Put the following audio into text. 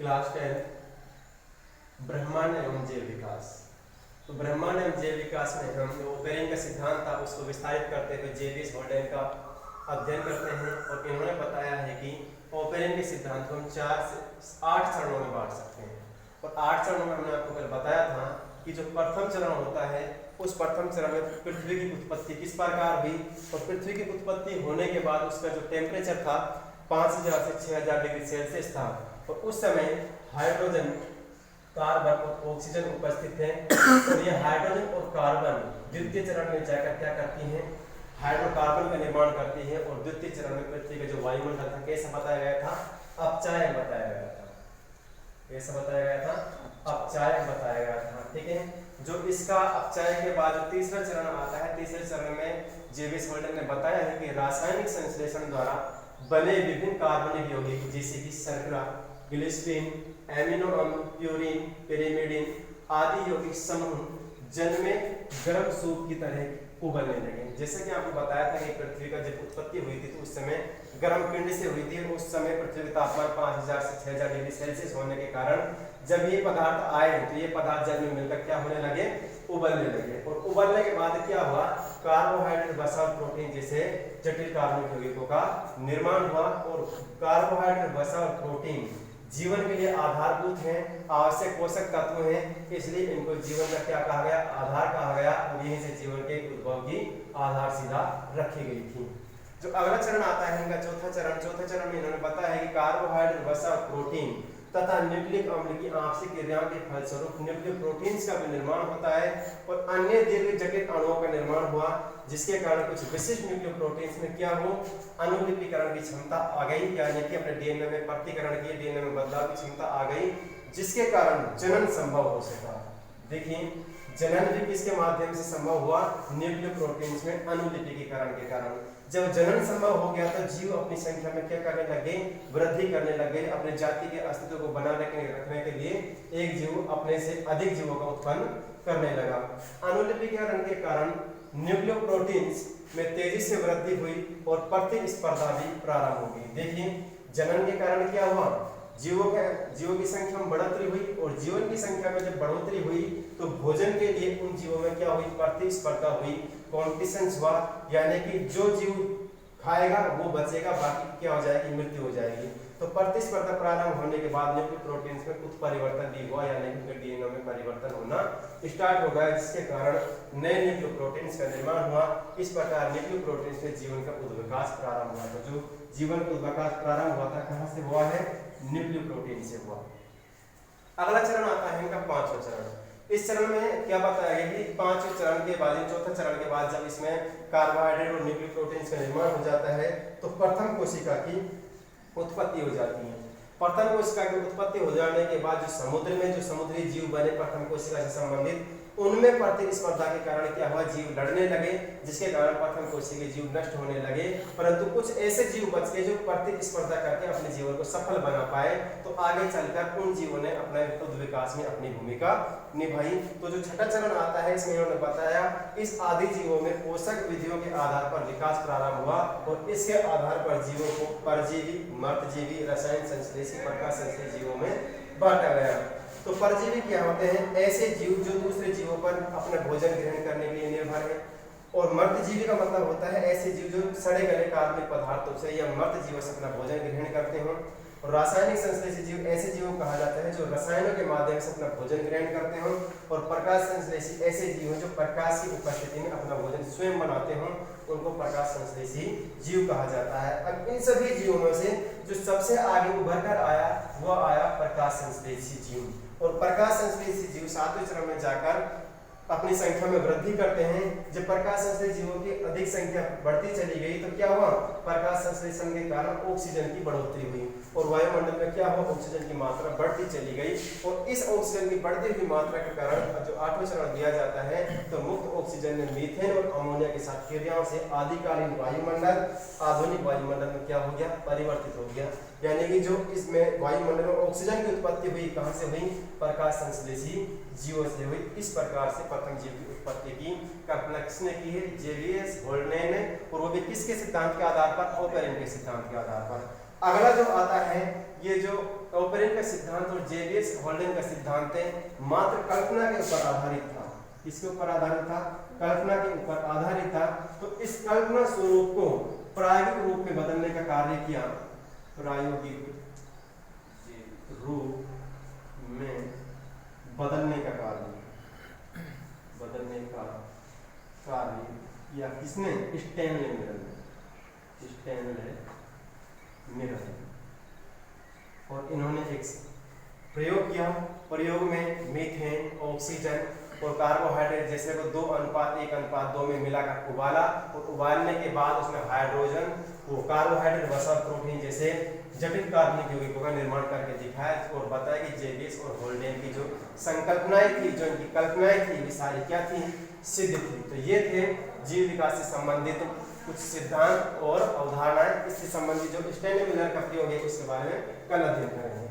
Class 10 ब्रह्मांड एवं जैव विकास। तो ब्रह्मांड एवं जैव विकास में हम जो ओपेरिन का सिद्धांत था उसको विस्तारित करते हुए जेविस होल्डेन का अध्ययन करते हैं और इन्होंने बताया है कि ओपेरिन के सिद्धांत को हम 4 से 8 चरणों में बांट सकते हैं। और 8 चरणों में हमने आपको कल बताया था कि जो प्रथम चरण होता है उस प्रथम चरण में पृथ्वी की उत्पत्ति किस प्रकार हुई और पृथ्वी की उत्पत्ति होने के बाद उसका जो टेम्परेचर था 5000 से 6000 डिग्री सेल्सियस था और उस समय हाइड्रोजन, कार्बन और ऑक्सीजन उपस्थित थे और ये हाइड्रोजन और कार्बन द्वितीय चरण में जाकर क्या करती हैं, हाइड्रोकार्बन का निर्माण करती है और द्वितीय चरण में पृथ्वी का जो वायुमंडल था कैसा बताया गया था, अपचायक बताया गया था। कैसा बताया गया था, अपचायक बताया गया था। ठीक है, जो इसका अपचायक के बाद जो तीसरा चरण आता है, तीसरे चरण में जेविस होल्डेन ने बताया है कि रासायनिक संश्लेषण द्वारा बने विभिन्न कार्बनिक यौगिक जैसे कि शर्करा, ग्लिसरीन, एमिनो अम्ल, प्यूरिन, पिरिमिडिन आदि यौगिक समूह जल में गर्म सूप की तरह उबलने लगे। जैसे कि आपको बताया था कि पृथ्वी का जब उत्पत्ति हुई थी तो उस समय गर्म पिंड से हुई थी। उस समय पृथ्वी का तापमान 5000 से 6000 डिग्री सेल्सियस होने के कारण जब ये पदार्थ आए तो ये पदार्थ जल में मिलकर क्या होने लगे, उबलने लगे। और उबलने के बाद क्या हुआ, कार्बोहाइड्रेट, वसा और प्रोटीन जैसे जटिल कार्बनिक यौगिकों का निर्माण हुआ। और कार्बोहाइड्रेट, वसा और प्रोटीन जीवन के लिए आधारभूत हैं, आवश्यक पोषक तत्व हैं, इसलिए इनको जीवन का क्या कहा गया, आधार कहा गया और यहीं से जीवन के उद्भव की आधारशिला रखी गई थी। जो अगला चरण आता है इनका चौथा चरण में इन्होंने बताया है कि कार्बोहाइड्रेट, वसा, प्रोटीन तथा न्यूक्लिक अम्ल की आपसी क्रियाओं के फलस्वरूप न्यूक्लियोप्रोटीन्स का भी निर्माण होता है और अन्य दीर्घ जटिल अणुओं का निर्माण हुआ, जिसके कारण कुछ विशिष्ट न्यूक्लियोप्रोटीन्स में क्या हो, अनुलिपीकरण की क्षमता आ गई, यानी कि अपने डीएनए में प्रतिकरण की, डीएनए में बदलाव की क्षमता आ गई, जिसके कारण जनन संभव हो सका। देखिए, जनन भी किसके माध्यम से संभव हुआ, न्यूक्लियोप्रोटीन्स में अनुलिपीकरण के कारण। जब जनन संभव हो गया तो जीव अपनी संख्या में क्या करने लगे, वृद्धि करने लगे। अपने जाति के अस्तित्व को बनाए रखने के लिए एक जीव अपने से अधिक जीवों का उत्पन्न करने लगा। अनुलिपीकरण के कारण न्यूक्लियोप्रोटीन्स में तेजी से वृद्धि हुई और प्रतिस्पर्धा भी प्रारंभ हो गई। देखिए, जनन के कारण क्या हुआ, जीवों की संख्या में बढ़ोतरी हुई और जीवन की संख्या में जब बढ़ोतरी हुई तो भोजन के लिए उन जीवों में क्या हुई, प्रतिस्पर्धा हुई, कॉम्पिटिशन हुआ, यानी कि जो जीव खाएगा वो बचेगा, बाकी क्या हो जाएगी, मृत्यु हो जाएगी। तो प्रतिस्पर्धा प्रारंभ होने के बाद न्यूक्लियोप्रोटीन्स में उत्परिवर्तन भी हुआ, यानी कि उनके डीएनए में परिवर्तन होना स्टार्ट हो गया, जिसके कारण नए न्यूक्लियोप्रोटीन्स का निर्माण हुआ। इस प्रकार न्यूक्लियोप्रोटीन्स में जीवन का उद्विकास प्रारंभ हुआ। तो जो जीवन का उद्विकास प्रारंभ हुआ था कहाँ से हुआ है, न्यूक्लियोप्रोटीन से हुआ। अगला चरण आता है इनका पांचवा चरण। इस चरण में क्या बताया गया कि पांचवें चरण के बाद, चौथे चरण के बाद जब इसमें कार्बोहाइड्रेट और न्यूक्लियोप्रोटीन्स का निर्माण हो जाता है तो प्रथम कोशिका की उत्पत्ति हो जाती है। प्रथम कोशिका की उत्पत्ति हो जाने के बाद जो समुद्र में जो समुद्री जीव बने प्रथम कोशिका से संबंधित, उनमें प्रतिस्पर्धा के कारण क्या हुआ, जीव लड़ने लगे, जिसके कारण प्रथम कोशिका के जीव नष्ट होने लगे। परंतु कुछ ऐसे जीव बच गए जो प्रतिस्पर्धा करके अपने जीवन को सफल बना पाए, तो आगे चलकर उन जीवों ने अपने उद्विकास में अपनी भूमिका निभाई। तो जो छठा चरण आता है इसमें उन्होंने बताया इस आदि जीवों में पोषक विधियों के आधार पर विकास प्रारंभ हुआ और इसके आधार पर जीवों को परजीवी, मर्तजीवी, रसायन संश्लेषी, प्रकाश संश्लेषी जीवों में बांटा गया। तो परजीवी क्या होते हैं, ऐसे जीव जो दूसरे जीवों पर अपना भोजन ग्रहण करने के लिए निर्भर है। और मर्तजीवी का मतलब होता है ऐसे जीव जो सड़े गले कार्बनिक पदार्थों से या मर्त जीवों से अपना भोजन ग्रहण करते हो। और रासायनिक संश्लेषी जीव ऐसे जीवों कहा जाता है जो रसायनों के माध्यम से अपना भोजन ग्रहण करते हो। और प्रकाश संश्लेषी ऐसे जीव जो प्रकाश की उपस्थिति में अपना भोजन स्वयं बनाते हो, उनको प्रकाश संश्लेषी जीव कहा जाता है। अब इन सभी जीवों में से जो सबसे आगे उभर कर आया वो आया प्रकाश संश्लेषी जीव। और प्रकाश संश्लेषी जीव सातवें चरण में जाकर अपनी संख्या में वृद्धि करते हैं। जब प्रकाश संश्लेषी जीवों की अधिक संख्या बढ़ती चली गई तो क्या हुआ, प्रकाश संश्लेषण के कारण ऑक्सीजन की बढ़ोतरी हुई और वायुमंडल में क्या हुआ, ऑक्सीजन की मात्रा बढ़ती चली गई। और इस ऑक्सीजन की बढ़ती हुई मात्रा के कारण जो आठवें चरण दिया जाता है तो मुक्त ऑक्सीजन ने मीथेन और अमोनिया के साथ क्रियाओं से आदिकालीन वायुमंडल आधुनिक वायुमंडल में क्या हो गया, परिवर्तित हो गया। यानी कि जो इसमें वायुमंडल में ऑक्सीजन की उत्पत्ति हुई कहां से हुई, प्रकाश संश्लेषी जीवों से हुई। इस प्रकार से प्रथम जीव की उत्पत्ति की कल्पना किसने की है, जेविस होल्डेन ने, और वो भी किसके सिद्धांत के आधार पर, ओपेरिन के सिद्धांत के आधार पर। अगला जो आता है ये जो ओपेरिन का सिद्धांत और जेवियस हॉल्डेन का सिद्धांत मात्र कल्पना के ऊपर आधारित था। किसके ऊपर आधारित था? कल्पना के ऊपर आधारित था। तो इस कल्पना स्वरूप को प्रायोगिक रूप में बदलने का कार्य किया। प्रायोगिक रूप में बदलने का कार्य किया किसने? Stanley mirror. और इन्होंने एक प्रयोग किया। प्रयोग में मीथेन, ऑक्सीजन और कार्बोहाइड्रेट जैसे को 2:1:2 में मिलाकर उबाला और उबालने के बाद उसमें हाइड्रोजन, वो कार्बोहाइड्रेट, वसा, प्रोटीन जैसे जटिल कार्बनिक यौगिकों का निर्माण करके दिखाया और बताया कि जेवियस और हॉल्डेन की जो संकल्पनाएं थी, जो इनकी कल्पनाएं थी, वे सारी क्या थी? सिद्ध थी। तो ये थे जीव विकास से संबंधित कुछ सिद्धांत और अवधारणाएं। इससे संबंधित जो स्टैनले मिलर का प्रयोग है उसके बारे में कल अध्ययन करेंगे।